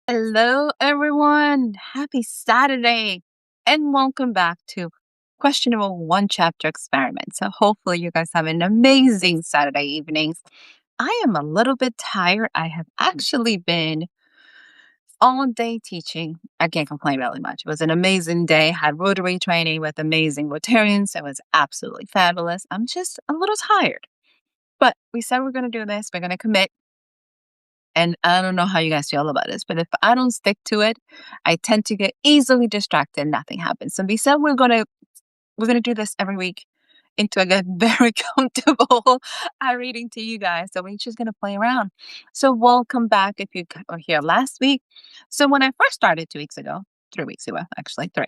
Hello, everyone. Happy Saturday, and welcome back to Questionable One Chapter Experiment. So, hopefully, you guys have an amazing Saturday evening. I am a little bit tired. I have actually been all day teaching. I can't complain really much. It was an amazing day. Had Rotary training with amazing Rotarians. It was absolutely fabulous. I'm just a little tired, but we said we're going to do this. We're going to commit. And I don't know how you guys feel about this, but if I don't stick to it, I tend to get easily distracted and nothing happens. So we said we're gonna do this every week until I get very comfortable at reading to you guys. So we're just gonna play around. So welcome back if you were here last week. So when I first started 2 weeks ago, 3 weeks ago, actually three,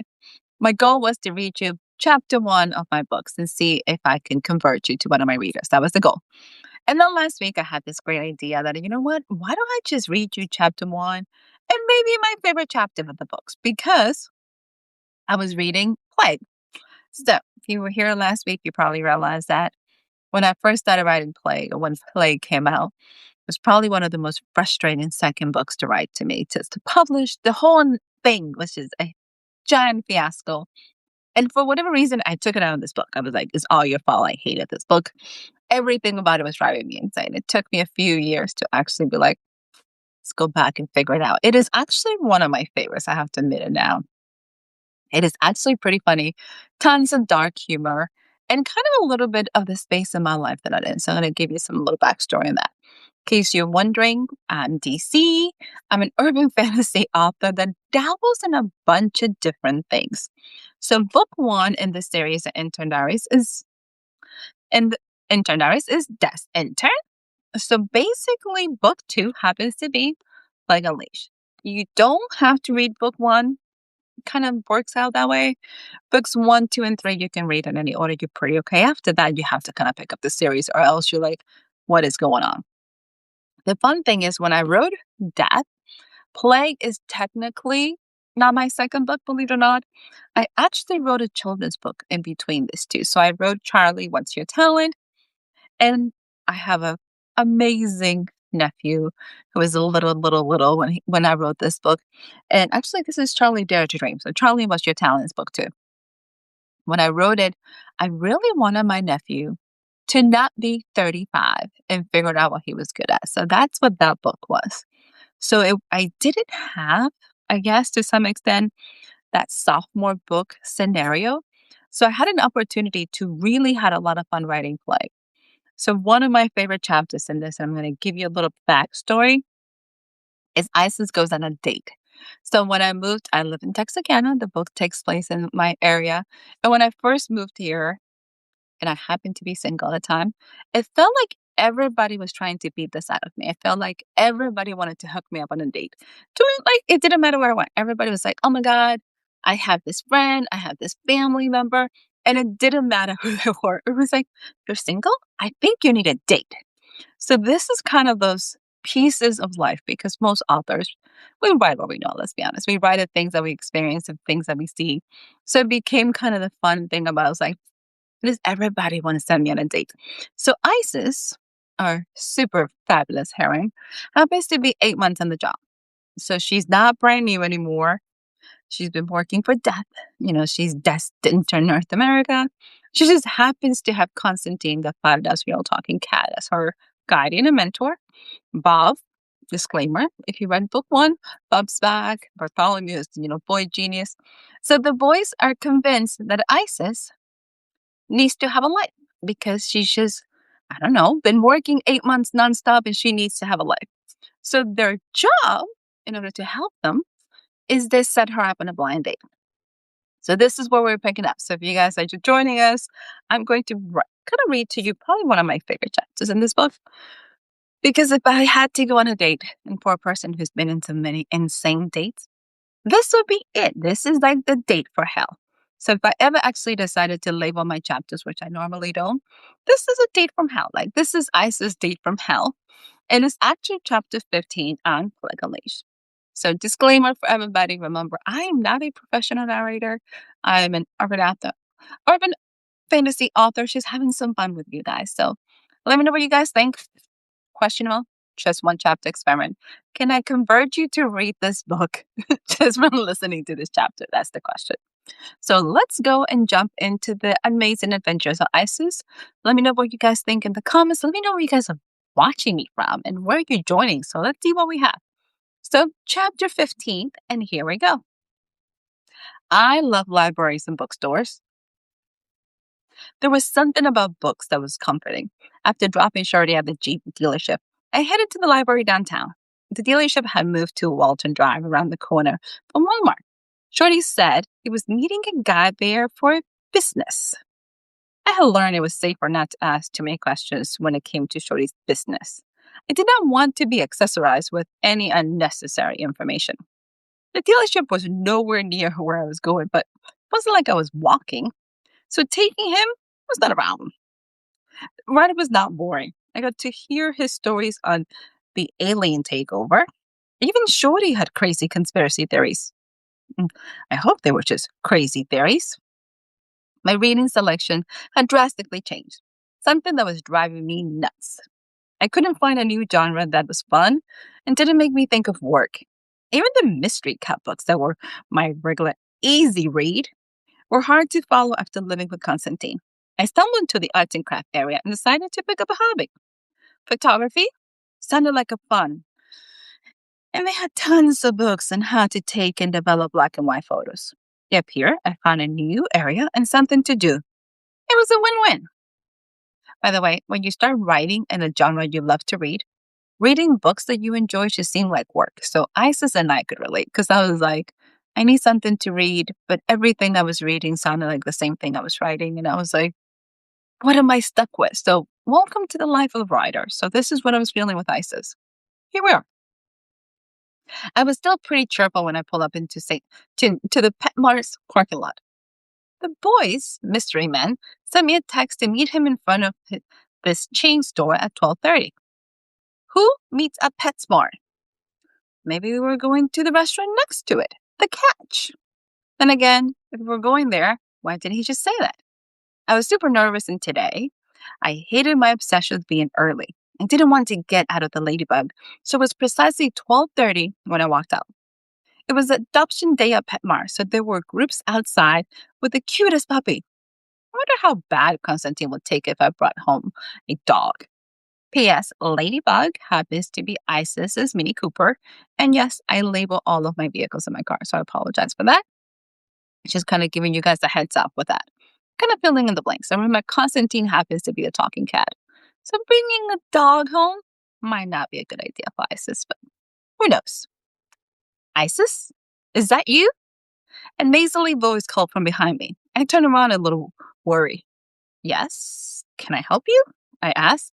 my goal was to read you chapter one of my books and see if I can convert you to one of my readers. That was the goal. And then last week, I had this great idea that, you know what? Why don't I just read you chapter one and maybe my favorite chapter of the books? Because I was reading Plague. So, if you were here last week, you probably realized that when I first started writing Plague, or when Plague came out, it was probably one of the most frustrating second books to write to me. To publish the whole thing was just a giant fiasco. And for whatever reason, I took it out of this book. I was like, it's all your fault. I hated this book. Everything about it was driving me insane. It took me a few years to actually be like, let's go back and figure it out. It is actually one of my favorites. I have to admit it now. It is actually pretty funny, tons of dark humor, and kind of a little bit of the space in my life that I'm in. So I'm going to give you some little backstory on that. In case you're wondering, I'm DC. I'm an urban fantasy author that dabbles in a bunch of different things. So book one in the series, The Intern Diaries, and the Intern Diaries is Death Intern. So basically, book two happens to be like a leash. You don't have to read book one. Kind of works out that way. Books one, two, and three, you can read in any order. You're pretty okay. After that, you have to kind of pick up the series, or else you're like, what is going on? The fun thing is, when I wrote Death, Plague is technically not my second book, believe it or not. I actually wrote a children's book in between these two. So I wrote Charlie, What's Your Talent? And I have a amazing nephew who was a little when I wrote this book. And actually, this is Charlie Dare to Dream. So Charlie Was Your Talents book too. When I wrote it, I really wanted my nephew to not be 35 and figured out what he was good at. So that's what that book was. So I didn't have, I guess, to some extent, that sophomore book scenario. So I had an opportunity to really had a lot of fun writing play. So one of my favorite chapters in this, and I'm going to give you a little backstory, is Isis goes on a date. So when I moved, I live in Texarkana. The book takes place in my area. And when I first moved here, and I happened to be single at the time, it felt like everybody was trying to beat this out of me. I felt like everybody wanted to hook me up on a date. To me, like it didn't matter where I went. Everybody was like, "Oh my god, I have this friend, I have this family member," and it didn't matter who they were. It was like, "You're single? I think you need a date." So this is kind of those pieces of life because most authors, we write what we know, let's be honest. We write the things that we experience and things that we see. So it became kind of the fun thing about it. I was like, does everybody want to send me on a date? So Isis, our super fabulous heroine, happens to be 8 months on the job. So she's not brand new anymore. She's been working for Death. She's destined to North America. She just happens to have Constantine, the Fardas real talking cat, as her guardian and mentor. Bob, disclaimer, if you read book one, Bob's back. Bartholomew is, boy genius. So the boys are convinced that Isis needs to have a life because she's just, I don't know, been working 8 months nonstop and she needs to have a life. So their job, in order to help them, is they set her up on a blind date. So this is where we're picking up. So if you guys are just joining us, I'm going to kind of read to you probably one of my favorite chapters in this book. Because if I had to go on a date, and for a person who's been in so many insane dates, this would be it. This is like the date for hell. So if I ever actually decided to label my chapters, which I normally don't, this is a date from hell. Like this is Isis' date from hell. And it's actually chapter 15 on Plague Unleashed. So disclaimer for everybody, remember, I am not a professional narrator. I am an urban fantasy author. She's having some fun with you guys. So let me know what you guys think. Questionable. just one chapter experiment. Can I convert you to read this book just from listening to this chapter? That's the question. So let's go and jump into the amazing adventures of Isis. Let me know what you guys think in the comments. Let me know where you guys are watching me from and where you're joining. So let's see what we have. So, chapter 15, and here we go. I love libraries and bookstores. There was something about books that was comforting. After dropping Shorty at the Jeep dealership, I headed to the library downtown. The dealership had moved to Walton Drive around the corner from Walmart. Shorty said he was meeting a guy there for business. I had learned it was safer not to ask too many questions when it came to Shorty's business. I did not want to be accessorized with any unnecessary information. The dealership was nowhere near where I was going, but it wasn't like I was walking. So taking him was not a problem. The ride was not boring. I got to hear his stories on the alien takeover. Even Shorty had crazy conspiracy theories. I hope they were just crazy theories. My reading selection had drastically changed, something that was driving me nuts. I couldn't find a new genre that was fun and didn't make me think of work. Even the mystery cat books that were my regular easy read were hard to follow after living with Constantine. I stumbled into the arts and craft area and decided to pick up a hobby. Photography sounded like a fun, and they had tons of books on how to take and develop black and white photos. Yep, here I found a new area and something to do. It was a win-win. By the way, when you start writing in a genre you love to read, reading books that you enjoy should seem like work. So Isis and I could relate because I was like, I need something to read, but everything I was reading sounded like the same thing I was writing. And I was like, what am I stuck with? So welcome to the life of a writer. So this is what I was feeling with Isis. Here we are. I was still pretty cheerful when I pulled up into to the Pet Mars parking lot. The boys, mystery men, sent me a text to meet him in front of this chain store at 12:30. Who meets at PetSmart? Maybe we were going to the restaurant next to it, the Catch. Then again, if we were going there, why didn't he just say that? I was super nervous, and today, I hated my obsession with being early. I didn't want to get out of the ladybug, so it was precisely 12:30 when I walked out. It was adoption day at Petmar, so there were groups outside with the cutest puppy. I wonder how bad Constantine would take it if I brought home a dog. P.S. Ladybug happens to be Isis's Mini Cooper. And yes, I label all of my vehicles in my car, so I apologize for that. Just kind of giving you guys a heads up with that. Kind of filling in the blanks. I remember Constantine happens to be a talking cat. So bringing a dog home might not be a good idea for Isis, but who knows? Isis? Is that you? A nasally voice called from behind me. I turned around a little worried. Yes? Can I help you? I asked.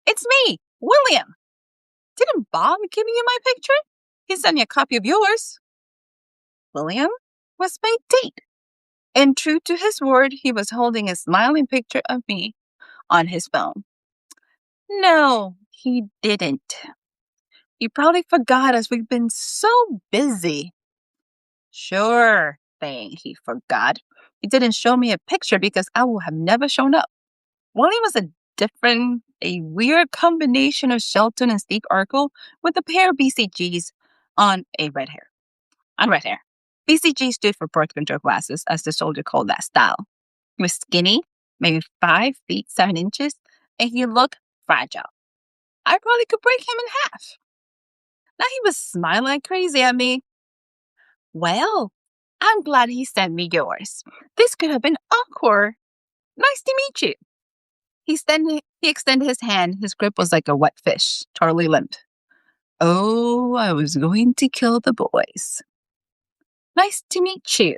It's me, William. Didn't Bob give you my picture? He sent me a copy of yours. William was my date. And true to his word, he was holding a smiling picture of me on his phone. No, he didn't. He probably forgot us. We've been so busy. Sure thing, he forgot. He didn't show me a picture because I would have never shown up. William was a weird combination of Shelton and Steve Urkel with a pair of BCGs on red hair. BCG stood for birth control glasses, as the soldier called that style. He was skinny, maybe 5 feet 7 inches, and he looked fragile. I probably could break him in half. Now he was smiling like crazy at me. Well, I'm glad he sent me yours. This could have been awkward. Nice to meet you. He extended his hand. His grip was like a wet fish. Charlie limped. Oh, I was going to kill the boys. Nice to meet you.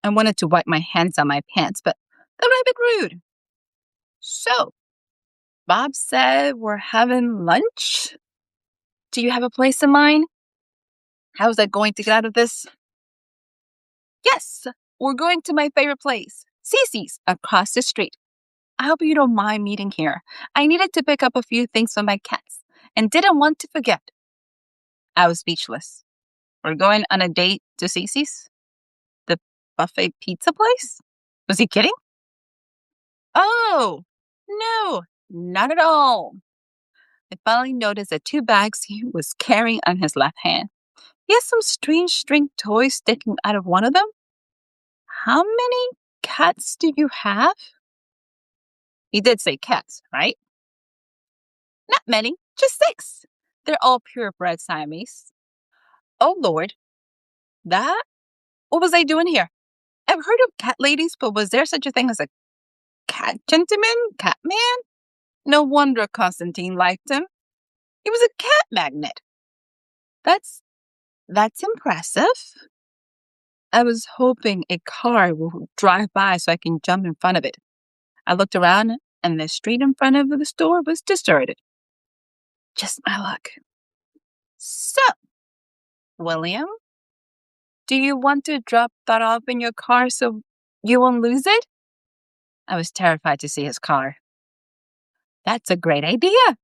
I wanted to wipe my hands on my pants, but that would have been rude. So, Bob said we're having lunch? Do you have a place in mind? How's that going to get out of this? Yes, we're going to my favorite place, Cece's, across the street. I hope you don't mind meeting here. I needed to pick up a few things for my cats and didn't want to forget. I was speechless. We're going on a date to Cece's? The buffet pizza place? Was he kidding? Oh, no, not at all. I finally noticed the two bags he was carrying on his left hand. He has some strange string toys sticking out of one of them. How many cats do you have? He did say cats, right? Not many, just 6. They're all purebred Siamese. Oh, Lord. That? What was I doing here? I've heard of cat ladies, but was there such a thing as a cat gentleman? Cat man? No wonder Constantine liked him. He was a cat magnet. That's impressive. I was hoping a car would drive by so I can jump in front of it. I looked around and the street in front of the store was deserted. Just my luck. So, William, do you want to drop that off in your car so you won't lose it? I was terrified to see his car. That's a great idea.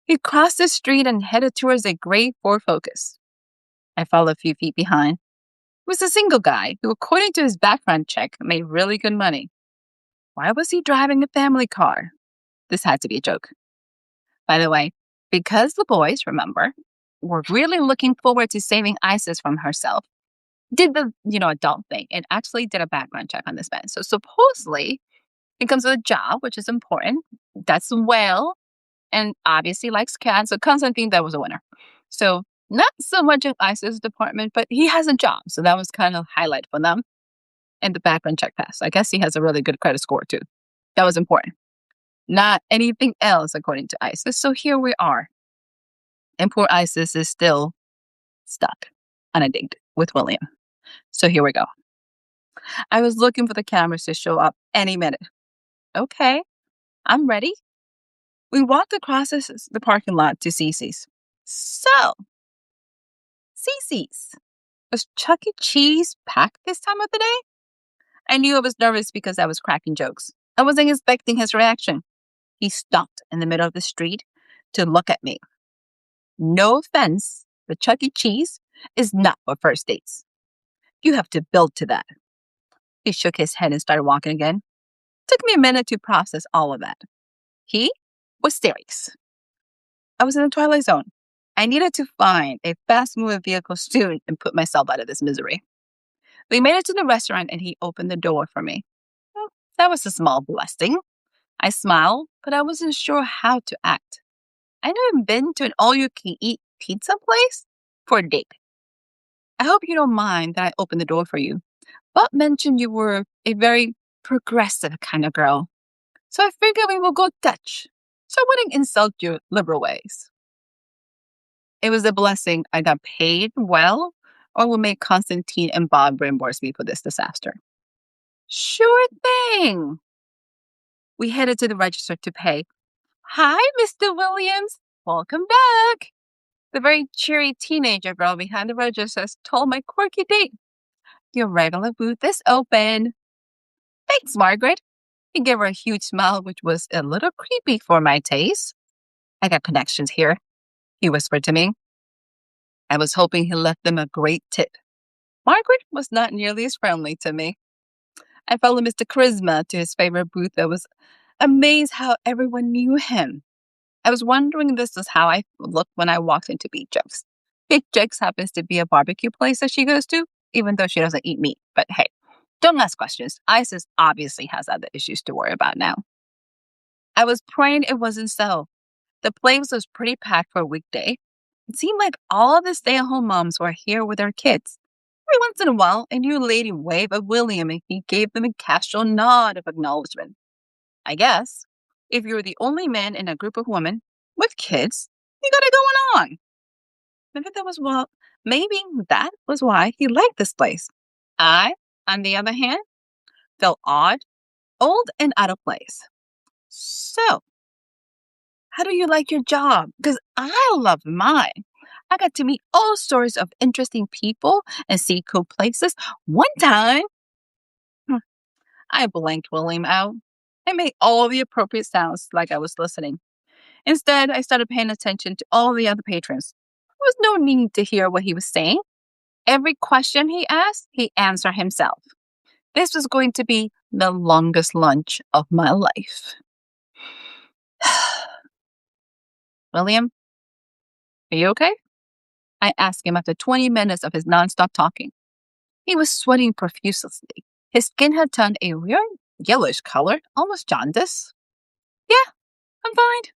He crossed the street and headed towards a gray Ford Focus. I followed a few feet behind. He was a single guy who, according to his background check, made really good money. Why was he driving a family car? This had to be a joke. By the way, because the boys, remember, were really looking forward to saving Isis from herself, did the, adult thing and actually did a background check on this man. So supposedly, he comes with a job, which is important. That's well, and obviously likes cats. So Constantine, that was a winner. So not so much in Isis' department, but he has a job. So that was kind of highlight for them. And the background check passed. I guess he has a really good credit score too. That was important. Not anything else, according to Isis. So here we are. And poor Isis is still stuck on a date with William. So here we go. I was looking for the cameras to show up any minute. Okay, I'm ready. We walked across the parking lot to Cece's. So, Cece's. Was Chuck E. Cheese packed this time of the day? I knew I was nervous because I was cracking jokes. I wasn't expecting his reaction. He stopped in the middle of the street to look at me. No offense, but Chuck E. Cheese is not for first dates. You have to build to that. He shook his head and started walking again. Took me a minute to process all of that. He was serious. I was in the twilight zone. I needed to find a fast-moving vehicle soon and put myself out of this misery. We made it to the restaurant and he opened the door for me. Well, that was a small blessing. I smiled, but I wasn't sure how to act. I'd never been to an all-you-can-eat pizza place for a date. I hope you don't mind that I opened the door for you. Bob mentioned you were a very progressive kind of girl. So I figured we will go Dutch. So I wouldn't insult your liberal ways. It was a blessing I got paid well, or will make Constantine and Bob reimburse me for this disaster. Sure thing. We headed to the register to pay. Hi, Mr. Williams. Welcome back. The very cheery teenager girl behind the register told my quirky date, your regular booth is open. Thanks, Margaret. He gave her a huge smile, which was a little creepy for my taste. I got connections here, he whispered to me. I was hoping he left them a great tip. Margaret was not nearly as friendly to me. I followed Mr. Charisma to his favorite booth. I was amazed how everyone knew him. I was wondering if this is how I looked when I walked into Beat Jokes. Beat Jokes happens to be a barbecue place that she goes to, even though she doesn't eat meat. But hey, don't ask questions. Isis obviously has other issues to worry about now. I was praying it wasn't so. The place was pretty packed for a weekday. It seemed like all of the stay-at-home moms were here with their kids. Every once in a while, a new lady waved at William and he gave them a casual nod of acknowledgement. I guess, if you're the only man in a group of women with kids, you got it going on. Maybe that was why he liked this place. I, on the other hand, felt odd, old, and out of place. So, how do you like your job? Because I love mine. I got to meet all sorts of interesting people and see cool places. One time, I blanked William out. I made all the appropriate sounds like I was listening. Instead, I started paying attention to all the other patrons. There was no need to hear what he was saying. Every question he asked, he answered himself. This was going to be the longest lunch of my life. William, are you okay? I asked him after 20 minutes of his nonstop talking. He was sweating profusely. His skin had turned a weird yellowish color, almost jaundice. Yeah, I'm fine.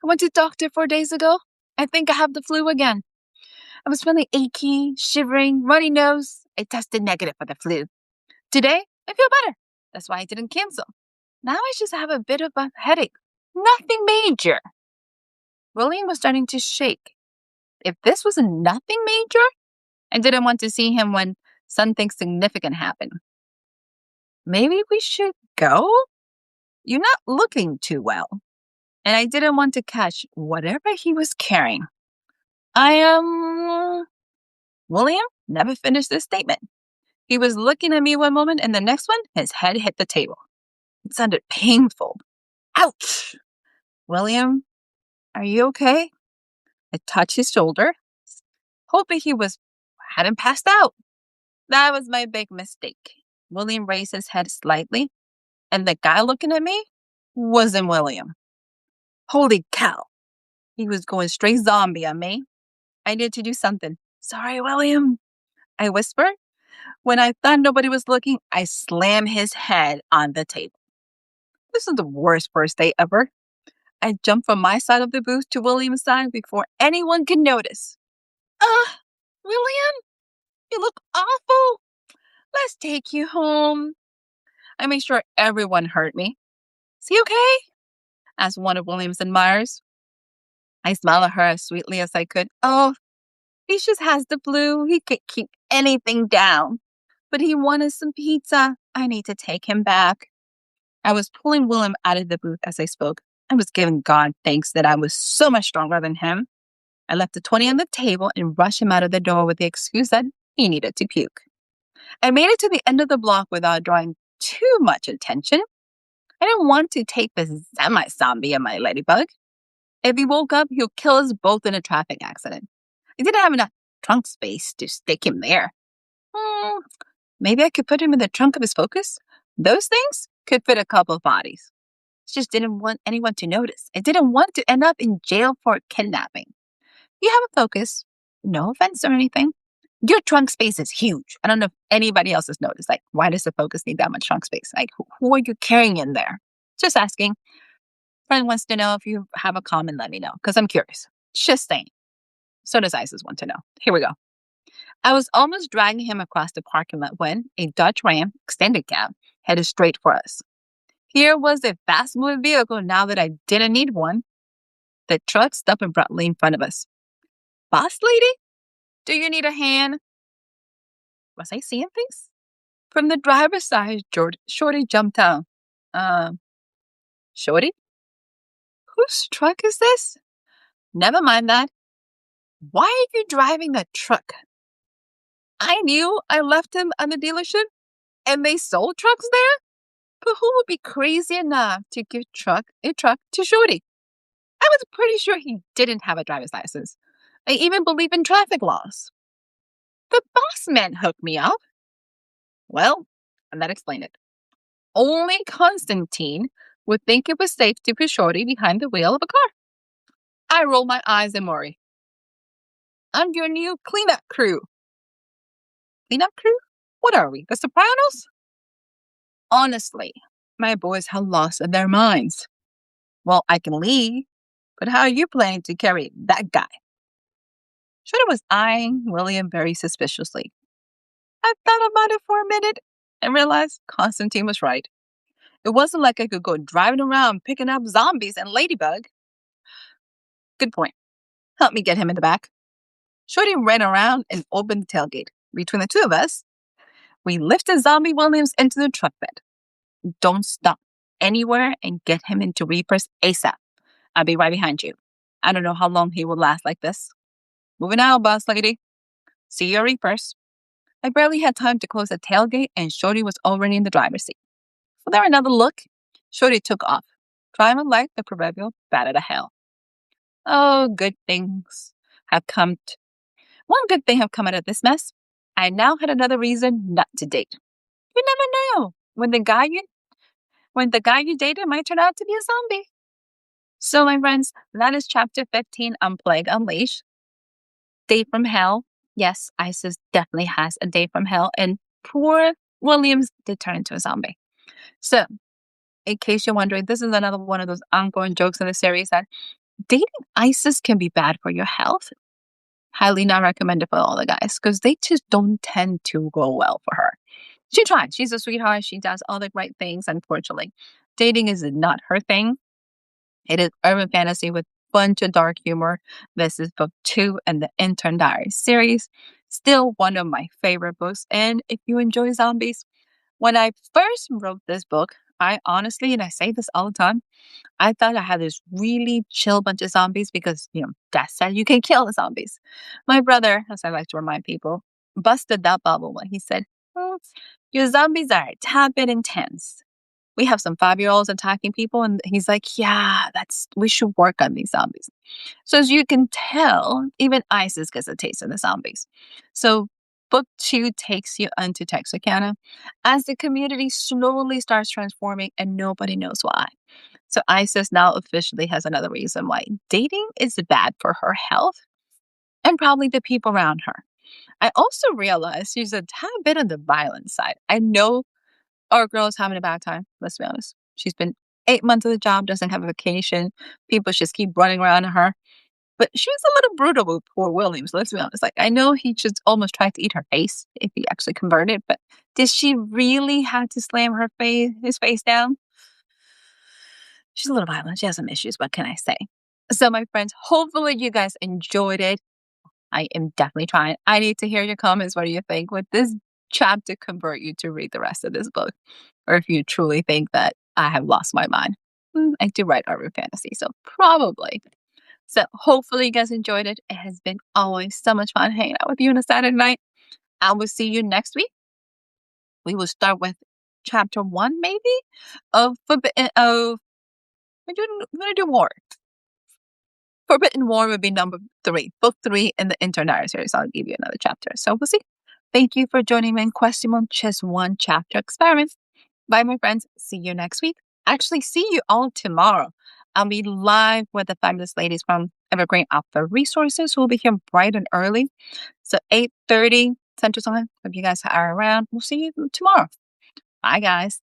I went to the doctor 4 days ago. I think I have the flu again. I was feeling achy, shivering, runny nose. I tested negative for the flu. Today, I feel better. That's why I didn't cancel. Now I just have a bit of a headache. Nothing major. William was starting to shake. If this was nothing major, I didn't want to see him when something significant happened. Maybe we should go? You're not looking too well. And I didn't want to catch whatever he was carrying. William never finished this statement. He was looking at me one moment, and the next one, his head hit the table. It sounded painful. Ouch! William, are you okay? I touched his shoulder, hoping he hadn't passed out. That was my big mistake. William raised his head slightly, and the guy looking at me wasn't William. Holy cow! He was going straight zombie on me. I needed to do something. Sorry, William, I whispered. When I thought nobody was looking, I slammed his head on the table. This is the worst first date ever. I jumped from my side of the booth to William's side before anyone could notice. William, you look awful. Let's take you home. I made sure everyone heard me. Is he okay? Asked one of William's admirers. I smiled at her as sweetly as I could. Oh, he just has the flu. He could keep anything down. But he wanted some pizza. I need to take him back. I was pulling William out of the booth as I spoke. I was giving God thanks that I was so much stronger than him. I left the 20 on the table and rushed him out of the door with the excuse that he needed to puke. I made it to the end of the block without drawing too much attention. I didn't want to take this semi-zombie on my ladybug. If he woke up, he'll kill us both in a traffic accident. I didn't have enough trunk space to stick him there. Maybe I could put him in the trunk of his Focus? Those things could fit a couple of bodies. I just didn't want anyone to notice. I didn't want to end up in jail for kidnapping. You have a Focus. No offense or anything. Your trunk space is huge. I don't know if anybody else has noticed. Like, why does the Focus need that much trunk space? Like, who are you carrying in there? Just asking. Friend wants to know if you have a comment, let me know, because I'm curious. Just saying. So does Isis want to know. Here we go. I was almost dragging him across the parking lot when a Dodge Ram extended cab headed straight for us. Here was a fast-moving vehicle now that I didn't need one. The truck stopped abruptly in front of us. Boss lady? Do you need a hand? Was I seeing things? From the driver's side, Shorty jumped out. Shorty? Whose truck is this? Never mind that. Why are you driving that truck? I knew I left him at the dealership and they sold trucks there. But who would be crazy enough to give a truck to Shorty? I was pretty sure he didn't have a driver's license. I even believe in traffic laws. The boss man hooked me up. Well, and that explained it. Only Constantine would think it was safe to put Shorty behind the wheel of a car. I rolled my eyes and worry. I'm your new cleanup crew. Cleanup crew? What are we, the Sopranos? Honestly, my boys have lost their minds. Well, I can leave, but how are you planning to carry that guy? Shorty was eyeing William very suspiciously. I thought about it for a minute and realized Constantine was right. It wasn't like I could go driving around picking up zombies and ladybug. Good point. Help me get him in the back. Shorty ran around and opened the tailgate. Between the two of us, we lifted Zombie Williams into the truck bed. Don't stop anywhere and get him into Reapers ASAP. I'll be right behind you. I don't know how long he will last like this. Moving out, boss lady. See you, Reapers. I barely had time to close the tailgate and Shorty was already in the driver's seat. Without another look, Shorty took off, driving like the proverbial bat out of hell. Oh, good things have come. One good thing have come out of this mess. I now had another reason not to date. You never know when the guy you dated might turn out to be a zombie. So, my friends, that is chapter 15 on Plague Unleashed. Day from Hell. Yes, Isis definitely has a day from hell, and poor Williams did turn into a zombie. So, in case you're wondering, this is another one of those ongoing jokes in the series that dating Isis can be bad for your health. Highly not recommended for all the guys because they just don't tend to go well for her. She tried. She's a sweetheart. She does all the right things. Unfortunately, dating is not her thing. It is urban fantasy with bunch of dark humor. This is book 2 in the Intern Diary series. Still one of my favorite books. And if you enjoy zombies, when I first wrote this book, I honestly, and I say this all the time, I thought I had this really chill bunch of zombies because, Dad said you can kill the zombies. My brother, as I like to remind people, busted that bubble when he said, "Hmm, your zombies are a tad bit intense. We have some 5-year-olds attacking people." And he's like, yeah, we should work on these zombies. So as you can tell, even ISIS gets a taste of the zombies. So book 2 takes you onto Texarkana as the community slowly starts transforming and nobody knows why. So ISIS now officially has another reason why dating is bad for her health and probably the people around her. I also realized she's a tad bit on the violent side. I know our girl's having a bad time, let's be honest. She's been 8 months of the job, doesn't have a vacation. People just keep running around her. But she was a little brutal with poor Williams, let's be honest. Like, I know he just almost tried to eat her face if he actually converted, but did she really have to slam his face down? She's a little violent. She has some issues. What can I say? So, my friends, hopefully you guys enjoyed it. I am definitely trying. I need to hear your comments. What do you think? Would this chapter convert you to read the rest of this book? Or if you truly think that I have lost my mind? I do write urban fantasy, so probably. So, hopefully, you guys enjoyed it. It has been always so much fun hanging out with you on a Saturday night. I will see you next week. We will start with chapter 1, maybe, of Forbidden. We're gonna do more. Forbidden War would be number 3, book 3 in the Intern series. I'll give you another chapter. So we'll see. Thank you for joining me in Question on Just One Chapter Experiments. Bye, my friends. See you next week. Actually, see you all tomorrow. I'll be live with the fabulous ladies from Evergreen Alpha Resources who will be here bright and early. So 8:30 Central Time. If you guys are around, we'll see you tomorrow. Bye, guys.